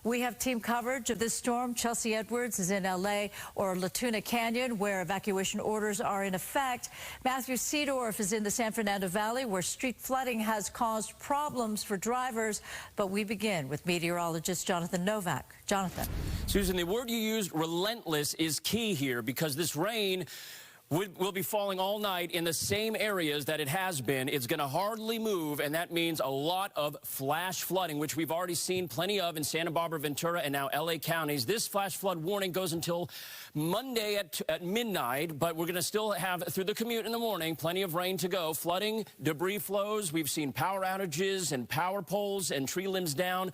We have team coverage of this storm. Chelsea Edwards is in L.A. or Latuna Canyon, where evacuation orders are in effect. Matthew Seedorf is in the San Fernando Valley, where street flooding has caused problems for drivers. But we begin with meteorologist Jonathan Novak. Jonathan. Susan, the word you used, relentless, is key here, because this rain will be falling all night in the same areas that it has been. It's going to hardly move, and that means a lot of flash flooding, which we've already seen plenty of in Santa Barbara, Ventura, and now L.A. counties. This flash flood warning goes until Monday at midnight, but we're going to still have, through the commute in the morning, plenty of rain to go. Flooding, debris flows. We've seen power outages and power poles and tree limbs down.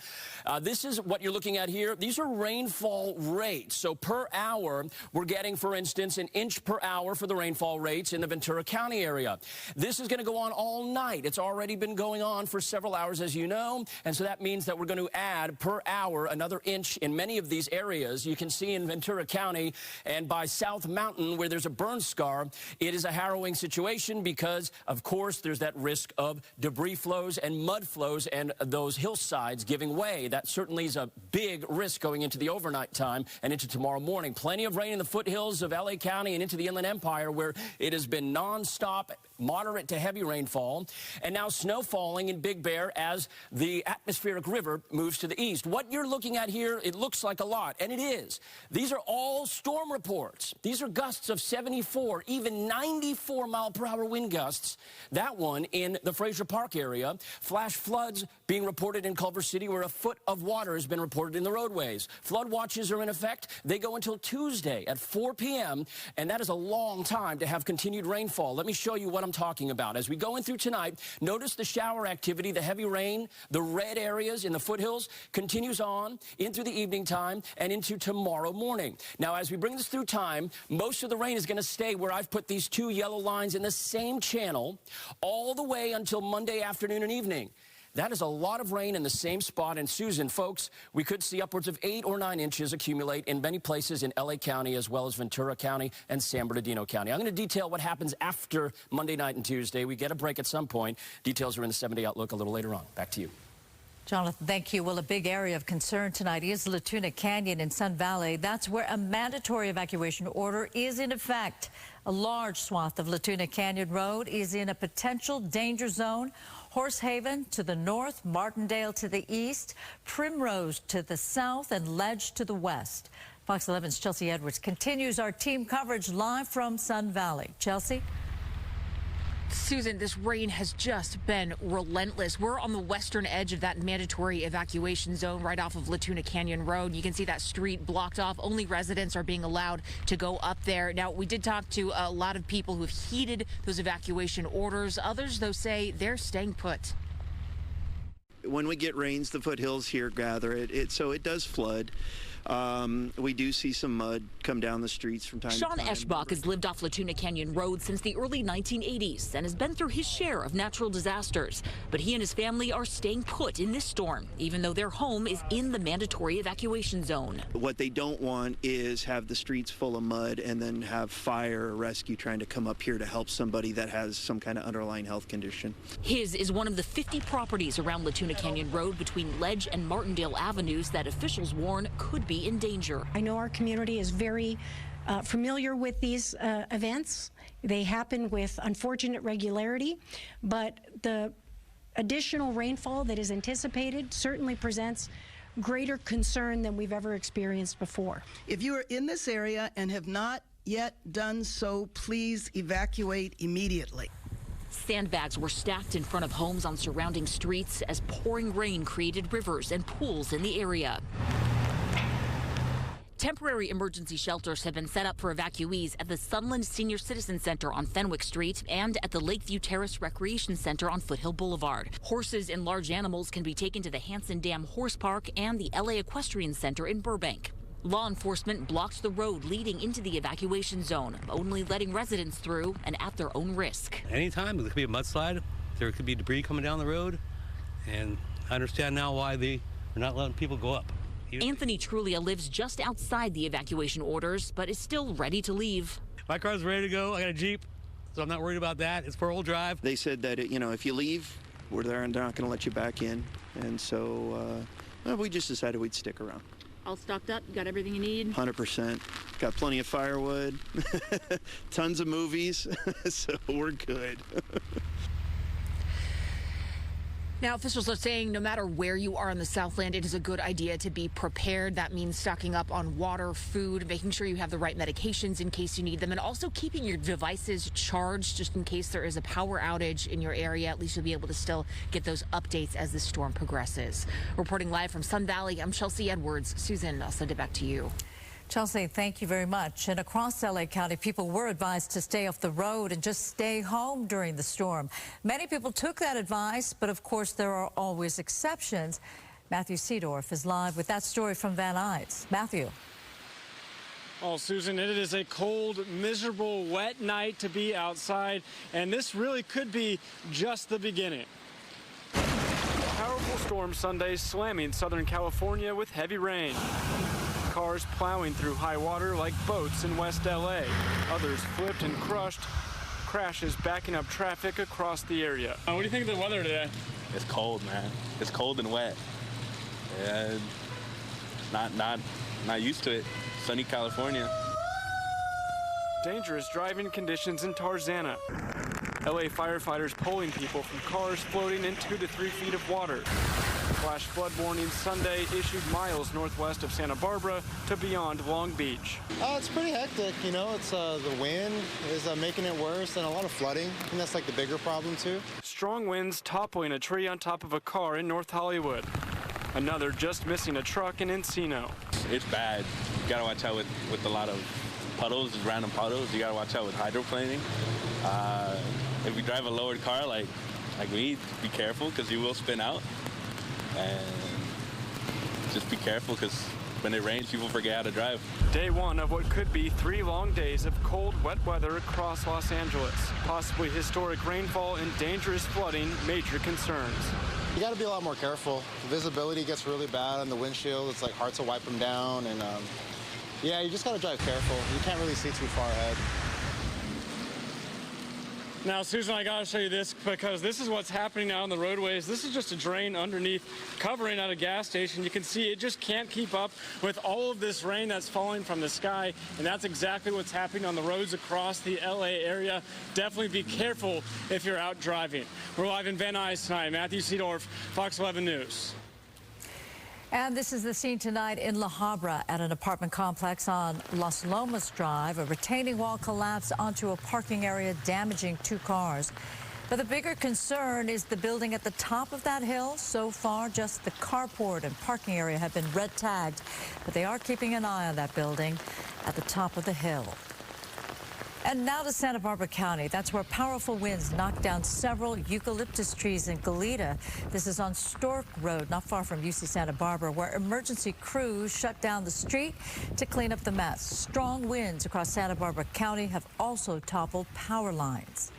This is what you're looking at here. These are rainfall rates. So per hour, we're getting, for instance, an inch per hour for the rainfall rates in the Ventura County area. This is going to go on all night. It's already been going on for several hours, as you know, and so that means that we're going to add per hour another inch in many of these areas. You can see in Ventura County and by South Mountain, where there's a burn scar, it is a harrowing situation because, of course, there's that risk of debris flows and mud flows and those hillsides giving way. That certainly is a big risk going into the overnight time and into tomorrow morning. Plenty of rain in the foothills of L.A. County and into the Inland Empire, where it has been nonstop, moderate to heavy rainfall, and now snow falling in Big Bear as the atmospheric river moves to the east. What you're looking at here, it looks like a lot, and it is. These are all storm reports. These are gusts of 74, even 94 mile-per-hour wind gusts. That one in the Fraser Park area. Flash floods being reported in Culver City, where a foot of water has been reported in the roadways. Flood watches are in effect. They go until Tuesday at 4 p.m., and that is a long time to have continued rainfall. Let me show you what I'm talking about. As we go in through tonight, notice the shower activity, the heavy rain, the red areas in the foothills continues on in through the evening time and into tomorrow morning. Now, as we bring this through time, most of the rain is going to stay where I've put these two yellow lines in the same channel all the way until Monday afternoon and evening. That is a lot of rain in the same spot. And Susan, folks, we could see upwards of 8 or 9 inches accumulate in many places in L.A. County, as well as Ventura County and San Bernardino County. I'm going to detail what happens after Monday night and Tuesday. We get a break at some point. Details are in the 7-day outlook a little later on. Back to you. Jonathan, thank you. Well, a big area of concern tonight is Latuna Canyon in Sun Valley. That's where a mandatory evacuation order is in effect. A large swath of Latuna Canyon Road is in a potential danger zone. Horsehaven to the north, Martindale to the east, Primrose to the south, and Ledge to the west. Fox 11's Chelsea Edwards continues our team coverage live from Sun Valley. Chelsea? Susan, this rain has just been relentless. We're on the western edge of that mandatory evacuation zone right off of Latuna Canyon Road. You can see that street blocked off. Only residents are being allowed to go up there. Now, we did talk to a lot of people who have heeded those evacuation orders. Others, though, say they're staying put. When we get rains, the foothills here gather so it does flood. We do see some mud come down the streets from time to time. Sean Eschbach has lived off Latuna Canyon Road since the early 1980s and has been through his share of natural disasters. But he and his family are staying put in this storm, even though their home is in the mandatory evacuation zone. What they don't want is have the streets full of mud and then have fire or rescue trying to come up here to help somebody that has some kind of underlying health condition. His is one of the 50 properties around Latuna Canyon Road between Ledge and Martindale Avenues that officials warn could be in danger. I know our community is very familiar with these events. They happen with unfortunate regularity, but the additional rainfall that is anticipated certainly presents greater concern than we've ever experienced before. If you are in this area and have not yet done so, please evacuate immediately. Sandbags were stacked in front of homes on surrounding streets as pouring rain created rivers and pools in the area. Temporary emergency shelters have been set up for evacuees at the Sunland Senior Citizen Center on Fenwick Street and at the Lakeview Terrace Recreation Center on Foothill Boulevard. Horses and large animals can be taken to the Hanson Dam Horse Park and the LA Equestrian Center in Burbank. Law enforcement blocked the road leading into the evacuation zone, only letting residents through and at their own risk. Anytime, there could be a mudslide, there could be debris coming down the road, and I understand now why they are not letting people go up. Anthony Trulia lives just outside the evacuation orders, but is still ready to leave. My car's ready to go. I got a Jeep, so I'm not worried about that. It's 4-wheel drive. They said that, if you leave, we're there and they're not going to let you back in. And so we just decided we'd stick around. All stocked up? You got everything you need? 100%. Got plenty of firewood, tons of movies, so we're good. Now, officials are saying no matter where you are in the Southland, it is a good idea to be prepared. That means stocking up on water, food, making sure you have the right medications in case you need them, and also keeping your devices charged just in case there is a power outage in your area. At least you'll be able to still get those updates as the storm progresses. Reporting live from Sun Valley, I'm Chelsea Edwards. Susan, I'll send it back to you. Chelsea, thank you very much. And across LA County, people were advised to stay off the road and just stay home during the storm. Many people took that advice, but of course there are always exceptions. Matthew Seedorf is live with that story from Van Nuys. Matthew. Oh, Susan, it is a cold, miserable, wet night to be outside, and this really could be just the beginning. Powerful storm Sunday slamming Southern California with heavy rain. Cars plowing through high water like boats in West LA. Others flipped and crushed. Crashes backing up traffic across the area. What do you think of the weather today? It's cold, man. It's cold and wet. Yeah, not used to it. Sunny California. Dangerous driving conditions in Tarzana. LA firefighters pulling people from cars floating in 2 to 3 feet of water. Flash flood warning Sunday issued miles northwest of Santa Barbara to beyond Long Beach. It's pretty hectic, you know. It's the wind is making it worse, and a lot of flooding, and that's like the bigger problem too. Strong winds toppling a tree on top of a car in North Hollywood. Another just missing a truck in Encino. It's bad. You gotta watch out with a lot of puddles, random puddles. You gotta watch out with hydroplaning. If you drive a lowered car like me, be careful because you will spin out. And just be careful because when it rains, people forget how to drive. Day one of what could be 3 long days of cold, wet weather across Los Angeles. Possibly historic rainfall and dangerous flooding, major concerns. You got to be a lot more careful. The visibility gets really bad on the windshield. It's like hard to wipe them down. And yeah, you just got to drive careful. You can't really see too far ahead. Now, Susan, I gotta show you this because this is what's happening out on the roadways. This is just a drain underneath, covering at a gas station. You can see it just can't keep up with all of this rain that's falling from the sky, and that's exactly what's happening on the roads across the LA area. Definitely be careful if you're out driving. We're live in Van Nuys tonight. Matthew Seedorf, Fox 11 News. And this is the scene tonight in La Habra at an apartment complex on Las Lomas Drive. A retaining wall collapsed onto a parking area, damaging 2 cars. But the bigger concern is the building at the top of that hill. So far, just the carport and parking area have been red tagged, but they are keeping an eye on that building at the top of the hill. And now to Santa Barbara County. That's where powerful winds knocked down several eucalyptus trees in Goleta. This is on Stork Road, not far from UC Santa Barbara, where emergency crews shut down the street to clean up the mess. Strong winds across Santa Barbara County have also toppled power lines.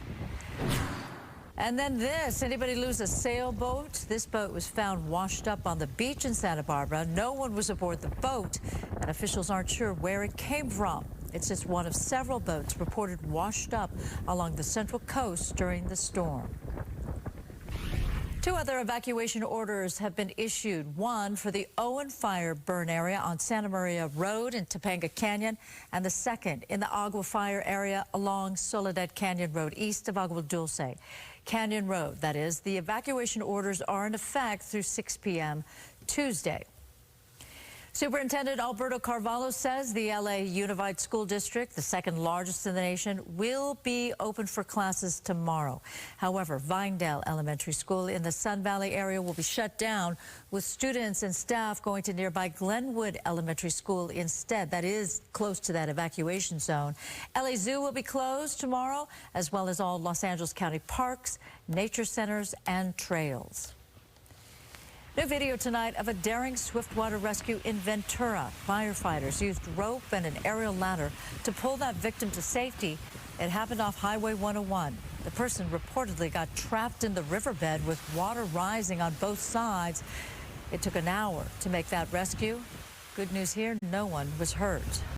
And then this, anybody lose a sailboat? This boat was found washed up on the beach in Santa Barbara. No one was aboard the boat, and officials aren't sure where it came from. It's just one of several boats reported washed up along the central coast during the storm. 2 other evacuation orders have been issued. One for the Owen Fire burn area on Santa Maria Road in Topanga Canyon, and the second in the Agua Fire area along Soledad Canyon Road east of Agua Dulce. Canyon Road, that is. The evacuation orders are in effect through 6 p.m. Tuesday. Superintendent Alberto Carvalho says the LA Unified School District, the 2nd largest in the nation, will be open for classes tomorrow. However, Vinedale Elementary School in the Sun Valley area will be shut down, with students and staff going to nearby Glenwood Elementary School instead. That is close to that evacuation zone. LA Zoo will be closed tomorrow, as well as all Los Angeles County parks, nature centers, and trails. New video tonight of a daring swiftwater rescue in Ventura. Firefighters used rope and an aerial ladder to pull that victim to safety. It happened off Highway 101. The person reportedly got trapped in the riverbed with water rising on both sides. It took an hour to make that rescue. Good news here, no one was hurt.